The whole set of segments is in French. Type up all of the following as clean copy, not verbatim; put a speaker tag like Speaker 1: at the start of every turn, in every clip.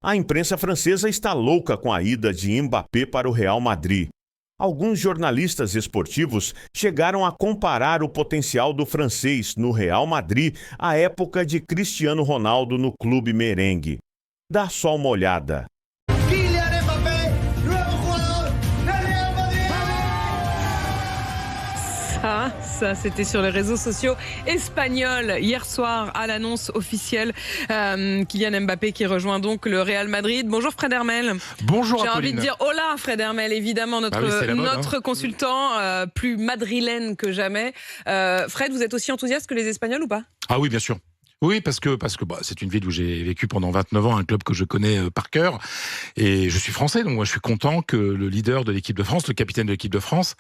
Speaker 1: A imprensa francesa está louca com a ida de Mbappé para o Real Madrid. Alguns jornalistas esportivos chegaram a comparar o potencial do francês no Real Madrid à época de Cristiano Ronaldo no clube merengue. Dá só uma olhada.
Speaker 2: Ça, c'était sur les réseaux sociaux espagnols hier soir à l'annonce officielle. Kylian Mbappé qui rejoint donc le Real Madrid. Bonjour Fred Hermel.
Speaker 3: Bonjour
Speaker 2: J'ai
Speaker 3: Apolline.
Speaker 2: envie de dire hola Fred Hermel, évidemment notre consultant plus madrilène que jamais. Fred, vous êtes aussi enthousiaste que les Espagnols ou pas?
Speaker 3: Ah oui, bien sûr. Oui, parce que c'est une ville où j'ai vécu pendant 29 ans, un club que je connais par cœur. Et je suis français, donc moi je suis content que le leader de l'équipe de France, le capitaine de l'équipe de France,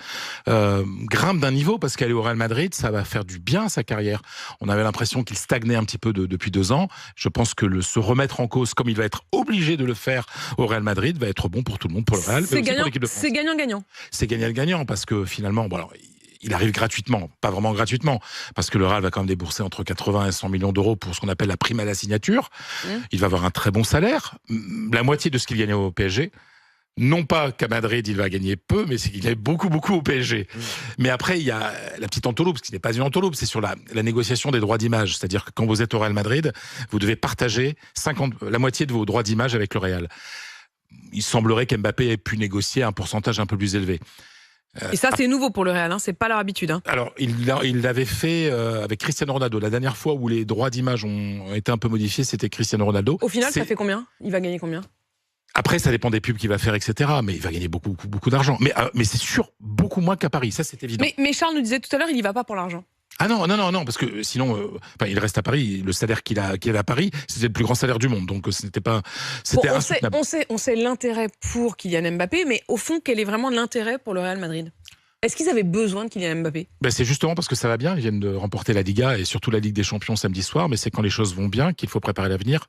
Speaker 3: grimpe d'un niveau, parce qu'aller au Real Madrid, ça va faire du bien à sa carrière. On avait l'impression qu'il stagnait un petit peu depuis 2 ans. Je pense que se remettre en cause, comme il va être obligé de le faire au Real Madrid, va être bon pour tout le monde, pour le Real, mais aussi pour l'équipe de France.
Speaker 2: C'est gagnant-gagnant.
Speaker 3: C'est gagnant-gagnant, parce que finalement, il arrive gratuitement, pas vraiment gratuitement, parce que le Real va quand même débourser entre 80 et 100 millions d'euros pour ce qu'on appelle la prime à la signature. Il va avoir un très bon salaire, la moitié de ce qu'il gagnait au PSG. Non pas qu'à Madrid, il va gagner peu, mais c'est qu'il gagne beaucoup au PSG. Mais après, il y a la petite entourloupe, ce qui n'est pas une entourloupe, c'est sur la négociation des droits d'image. C'est-à-dire que quand vous êtes au Real Madrid, vous devez partager la moitié de vos droits d'image avec le Real. Il semblerait qu'Mbappé ait pu négocier un pourcentage un peu plus élevé.
Speaker 2: Et ça, c'est nouveau pour le Real, c'est pas leur habitude.
Speaker 3: Alors, il l'avait fait avec Cristiano Ronaldo. La dernière fois où les droits d'image ont été un peu modifiés, c'était Cristiano Ronaldo.
Speaker 2: Au final, ça fait combien? Il va gagner combien? Mais Charles nous disait tout à l'heure, il n'y va pas pour l'argent.
Speaker 3: Ah non, parce que sinon, il reste à Paris. Le salaire qu'il avait à Paris, c'était le plus grand salaire du monde. Donc c'était pas, c'était insoutenable.
Speaker 2: On sait l'intérêt pour Kylian Mbappé, mais au fond, quel est vraiment l'intérêt pour le Real Madrid? Est-ce qu'ils avaient besoin de Kylian Mbappé?
Speaker 3: C'est justement parce que ça va bien. Ils viennent de remporter la Liga et surtout la Ligue des Champions samedi soir. Mais c'est quand les choses vont bien qu'il faut préparer l'avenir.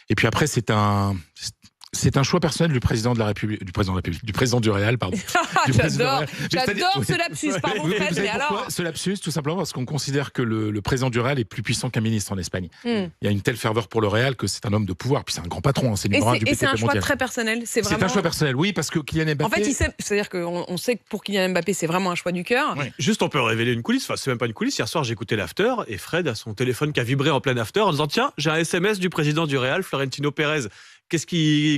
Speaker 3: Et puis après, c'est un choix personnel du président de la République, du président du Real, pardon.
Speaker 2: J'adore ce lapsus, pardon Fred, mais alors...
Speaker 3: Ce lapsus, tout simplement parce qu'on considère que le président du Real est plus puissant qu'un ministre en Espagne. Il y a une telle ferveur pour le Real que c'est un homme de pouvoir, puis c'est un grand patron, c'est numéro 1 du
Speaker 2: Et c'est un choix très personnel, c'est
Speaker 3: un choix personnel, oui, parce que Kylian Mbappé...
Speaker 2: En fait, c'est-à-dire qu'on sait que pour Kylian Mbappé, c'est vraiment un choix du cœur.
Speaker 4: Oui. Juste, on peut révéler une coulisse, c'est même pas une coulisse. Hier soir, j'écoutais l'after et Fred a son téléphone qui a vibré en plein after en disant: tiens, j'ai un SMS du président du Real, Florentino Pérez.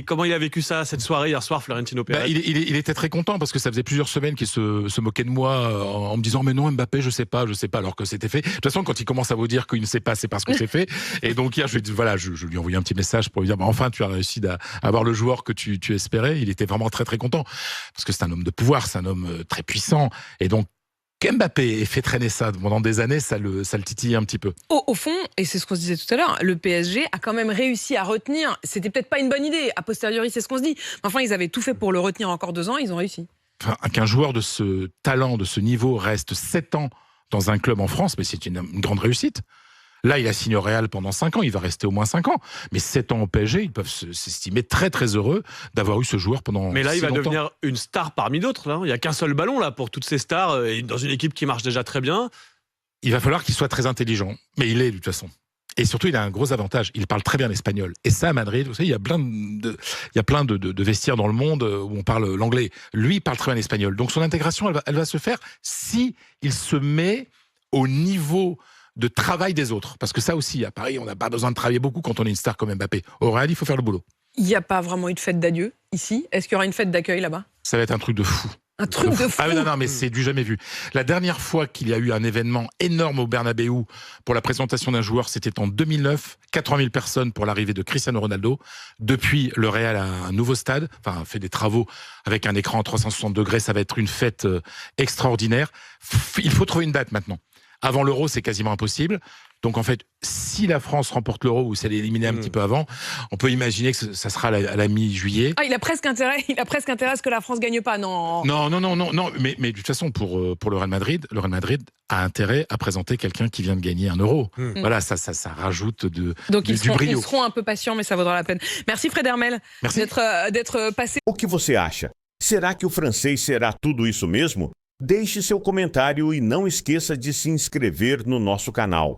Speaker 4: Comment il a vécu ça, cette soirée hier soir, Florentino Pérez?
Speaker 3: Il était très content parce que ça faisait plusieurs semaines qu'il se moquait de moi en me disant: mais non, Mbappé, je sais pas, alors que c'était fait. De toute façon, quand il commence à vous dire qu'il ne sait pas, c'est parce que c'est fait. Et donc hier, je lui ai envoyé un petit message pour lui dire: enfin, tu as réussi à avoir le joueur que tu espérais. Il était vraiment très très content parce que c'est un homme de pouvoir, c'est un homme très puissant. Et donc, qu'Mbappé ait fait traîner ça pendant des années, ça le titillait un petit peu.
Speaker 2: Au fond, et c'est ce qu'on se disait tout à l'heure, le PSG a quand même réussi à retenir. C'était peut-être pas une bonne idée, a posteriori, c'est ce qu'on se dit. Mais enfin, ils avaient tout fait pour le retenir encore 2 ans, ils ont réussi.
Speaker 3: Qu'un joueur de ce talent, de ce niveau, reste 7 ans dans un club en France, mais c'est une grande réussite. Là, il a signé au Real pendant 5 ans, il va rester au moins 5 ans. Mais 7 ans au PSG, ils peuvent s'estimer très très heureux d'avoir eu ce joueur pendant
Speaker 4: Mais là, il va
Speaker 3: longtemps.
Speaker 4: devenir une star parmi d'autres. Là. Il n'y a qu'un seul ballon là pour toutes ces stars, dans une équipe qui marche déjà très bien.
Speaker 3: Il va falloir qu'il soit très intelligent. Mais il est de toute façon. Et surtout, il a un gros avantage. Il parle très bien l'espagnol. Et ça, à Madrid, vous savez, il y a plein de vestiaires dans le monde où on parle l'anglais. Lui, il parle très bien l'espagnol. Donc son intégration, elle va se faire si il se met au niveau de travail des autres. Parce que ça aussi, à Paris, on n'a pas besoin de travailler beaucoup quand on est une star comme Mbappé. Au Real, il faut faire le boulot.
Speaker 2: Il n'y a pas vraiment eu de fête d'adieu ici. Est-ce qu'il y aura une fête d'accueil là-bas?
Speaker 3: Ça va être un truc de fou.
Speaker 2: Un truc de fou.
Speaker 3: Ah non, mais c'est du jamais vu. La dernière fois qu'il y a eu un événement énorme au Bernabéu pour la présentation d'un joueur, c'était en 2009. 80 000 personnes pour l'arrivée de Cristiano Ronaldo. Depuis, le Real a un nouveau stade, fait des travaux avec un écran à 360 degrés. Ça va être une fête extraordinaire. Il faut trouver une date maintenant. Avant l'Euro, c'est quasiment impossible. Donc en fait, si la France remporte l'Euro ou si elle est éliminée un petit peu avant, on peut imaginer que ça sera à la mi-juillet.
Speaker 2: Ah, il a presque intérêt à ce que la France gagne pas, non.
Speaker 3: Non. Mais de toute façon, pour le Real Madrid a intérêt à présenter quelqu'un qui vient de gagner un Euro. Voilà, ça rajoute du brio.
Speaker 2: Ils seront un peu patients, mais ça vaudra la peine. Merci Fred Hermel d'être passé.
Speaker 1: O que você acha? Será que o francês será tudo isso mesmo? Deixe seu comentário e não esqueça de se inscrever no nosso canal.